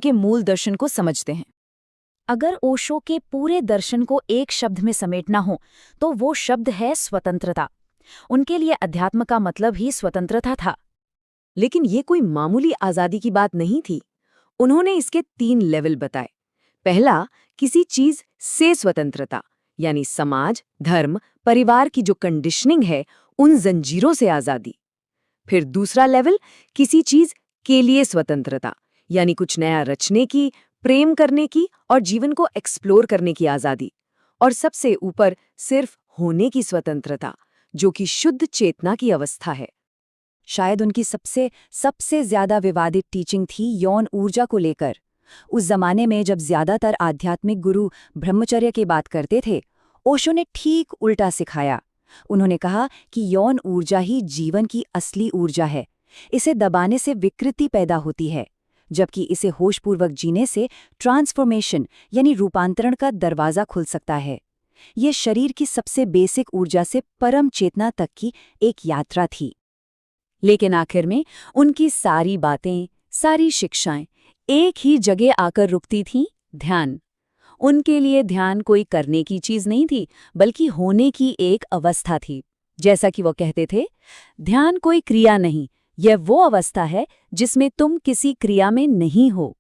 के मूल दर्शन को समझते हैं। अगर ओशो के पूरे दर्शन को एक शब्द में समेटना हो तो वो शब्द है स्वतंत्रता। उनके लिए अध्यात्म का मतलब ही स्वतंत्रता था। लेकिन ये कोई मामूली आज़ादी की बात नहीं थी। उन्होंने इसके 3 लेवल बताए। पहला, किसी चीज से स्वतंत्रता, यानी समाज, धर्म, परिवार की जो कंडीशनिंग है, उन जंजीरों से आज़ादी। फिर दूसरा लेवल, किसी चीज के लिए स्वतंत्रता, यानी कुछ नया रचने की, प्रेम करने की और जीवन को एक्सप्लोर करने की आज़ादी। और सबसे ऊपर सिर्फ होने की स्वतंत्रता, जो कि शुद्ध चेतना की अवस्था है। शायद उनकी सबसे सबसे ज्यादा विवादित टीचिंग थी यौन ऊर्जा को लेकर। उस जमाने में जब ज्यादातर आध्यात्मिक गुरु ब्रह्मचर्य की बात करते थे, ओशो ने ठीक उल्टा सिखाया। उन्होंने कहा कि यौन ऊर्जा ही जीवन की असली ऊर्जा है। इसे दबाने से विकृति पैदा होती है, जबकि इसे होशपूर्वक जीने से ट्रांसफॉर्मेशन यानी रूपांतरण का दरवाज़ा खुल सकता है। ये शरीर की सबसे बेसिक ऊर्जा से परम चेतना तक की एक यात्रा थी। लेकिन आखिर में उनकी सारी बातें, सारी शिक्षाएं एक ही जगह आकर रुकती थीं, ध्यान। उनके लिए ध्यान कोई करने की चीज नहीं थी, बल्कि होने की एक अवस्था थी। जैसा कि वो कहते थे, ध्यान कोई क्रिया नहीं, यह वो अवस्था है जिसमें तुम किसी क्रिया में नहीं हो।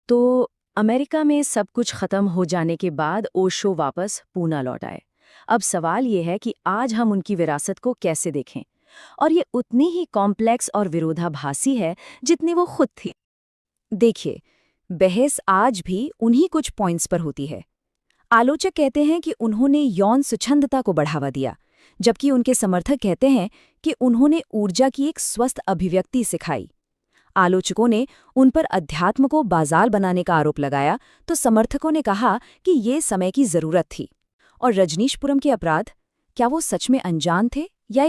तो अमेरिका में सब कुछ खत्म हो जाने के बाद ओशो वापस पूना लौट आए। अब सवाल ये है कि आज हम उनकी विरासत को कैसे देखें, और ये उतनी ही कॉम्प्लेक्स और विरोधाभासी है जितनी वो खुद थी। देखिए, बहस आज भी उन्हीं कुछ पॉइंट्स पर होती है। आलोचक कहते हैं कि उन्होंने यौन स्वच्छंदता को बढ़ावा दिया, जबकि उनके समर्थक कहते हैं कि उन्होंने ऊर्जा की एक स्वस्थ अभिव्यक्ति सिखाई। आलोचकों ने उन पर अध्यात्म को बाजार बनाने का आरोप लगाया, तो समर्थकों ने कहा कि ये समय की जरूरत थी। और रजनीशपुरम के अपराध, क्या वो सच में अनजान थे या एक